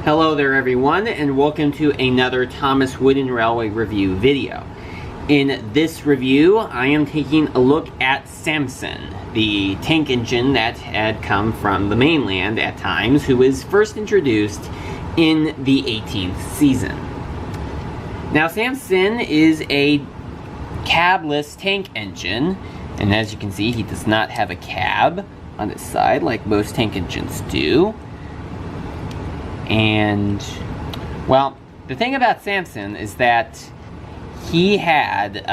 Hello there everyone, and welcome to another Thomas Wooden Railway review video. In this review, I am taking a look at Samson, the tank engine that had come from the mainland at times, who was first introduced in the 18th season. Now, Samson is a cabless tank engine, and as you can see, he does not have a cab on his side like most tank engines do. And, well, the thing about Samson is that he had,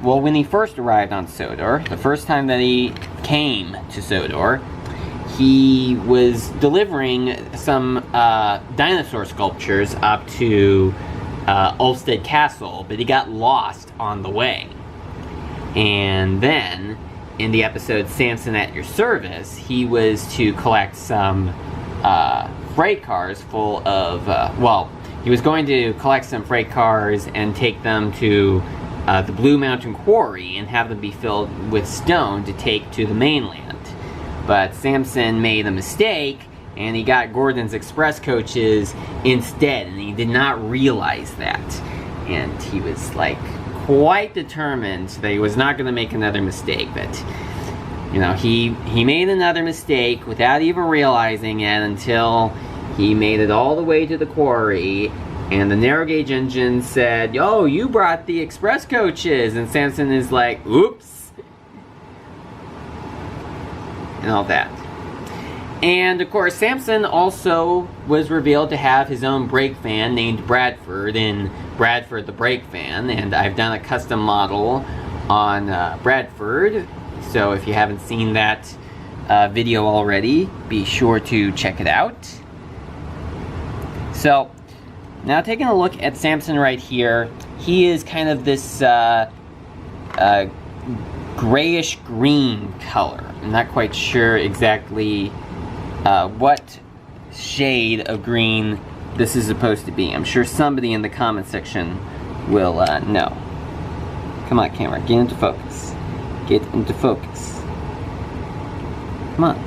when he first arrived on Sodor, the first time that he came to Sodor, he was delivering some dinosaur sculptures up to Ulstead Castle, but he got lost on the way. And then, in the episode Samson at Your Service, he was to collect some freight cars full of, he was going to collect some freight cars and take them to the Blue Mountain Quarry and have them be filled with stone to take to the mainland. But Samson made a mistake and he got Gordon's express coaches instead, and he did not realize that. And he was like quite determined that he was not going to make another mistake, but you know, he made another mistake without even realizing it until he made it all the way to the quarry, and the narrow gauge engine said, "Oh, you brought the express coaches," and Samson is like, "Oops," and all that. And of course, Samson also was revealed to have his own brake fan named Bradford in Bradford the Brake Fan, and I've done a custom model on Bradford. So if you haven't seen that video already, be sure to check it out. So, now taking a look at Samson right here, he is kind of this grayish-green color. I'm not quite sure exactly what shade of green this is supposed to be. I'm sure somebody in the comment section will know. Come on, camera, get into focus. Get into focus. Come on.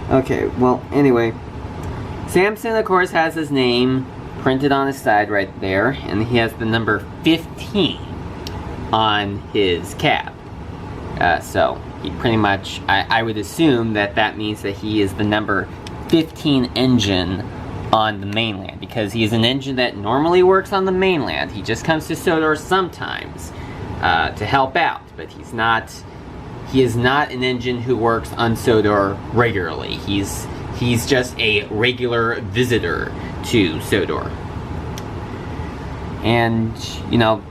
Okay, well, anyway. Samson, of course, has his name printed on his side right there, and he has the number 15 on his cab. So, he pretty much, I would assume that that means that he is the number 15 engine on the mainland, because he is an engine that normally works on the mainland. He just comes to Sodor sometimes to help out, but he is not an engine who works on Sodor regularly. He's just a regular visitor to Sodor. And, you know,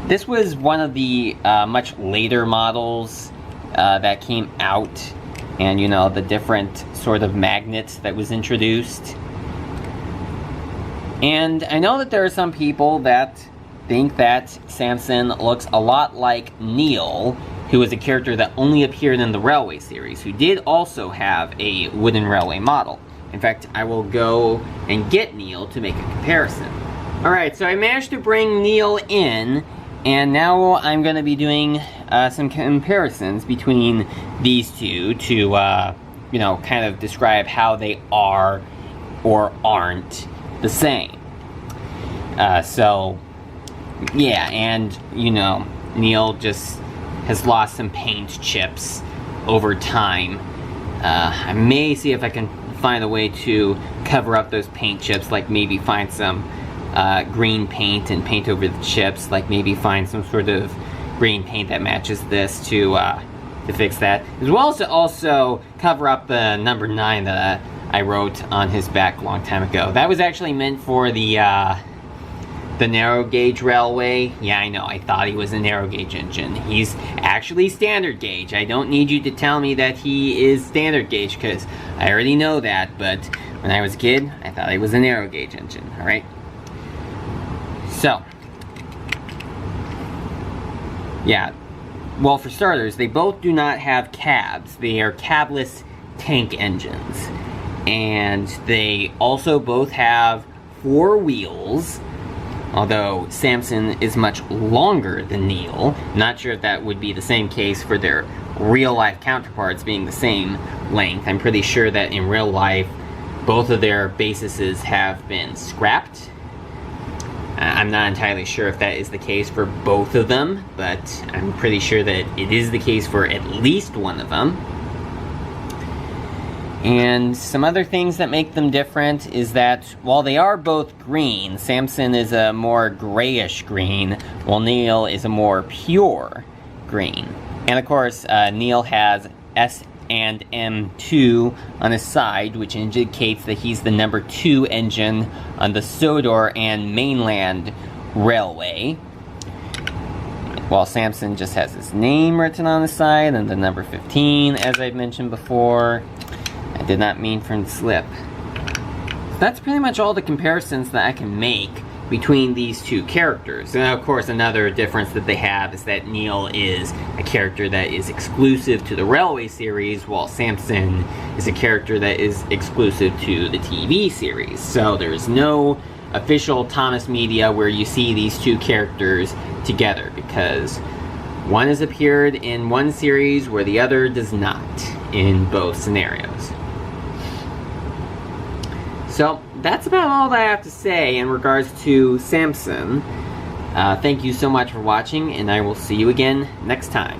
this was one of the much later models that came out, and, you know, the different sort of magnets that was introduced. And I know that there are some people that think that Samson looks a lot like Neil, who is a character that only appeared in the Railway series, who did also have a wooden railway model. In fact, I will go and get Neil to make a comparison. Alright, so I managed to bring Neil in, and now I'm going to be doing some comparisons between these two to, you know, kind of describe how they are or aren't the same. So, yeah, and, you know, Neil just has lost some paint chips over time. I may see if I can find a way to cover up those paint chips, like maybe find some green paint and paint over the chips, like maybe find some sort of green paint that matches this to fix that, as well as to also cover up the number 9 that I wrote on his back a long time ago. That was actually meant for the narrow gauge railway. Yeah, I know, I thought he was a narrow gauge engine. He's actually standard gauge. I don't need you to tell me that he is standard gauge, because I already know that, but when I was a kid, I thought he was a narrow gauge engine, alright? So, yeah, well, for starters, they both do not have cabs. They are cabless tank engines. And they also both have 4 wheels, although Samson is much longer than Neil. Not sure if that would be the same case for their real-life counterparts being the same length. I'm pretty sure that in real life, both of their bases have been scrapped. I'm not entirely sure if that is the case for both of them, but I'm pretty sure that it is the case for at least one of them. And some other things that make them different is that while they are both green, Samson is a more grayish green, while Neil is a more pure green. And of course, Neil has S and M2 on his side, which indicates that he's the number 2 engine on the Sodor and Mainland Railway. While Samson just has his name written on the side and the number 15, as I've mentioned before. I did not mean for him to slip. So that's pretty much all the comparisons that I can make between these two characters. And of course, another difference that they have is that Neil is a character that is exclusive to the Railway series, while Samson is a character that is exclusive to the TV series. So there's no official Thomas media where you see these two characters together, because one has appeared in one series where the other does not in both scenarios. So that's about all that I have to say in regards to Samson. Thank you so much for watching, and I will see you again next time.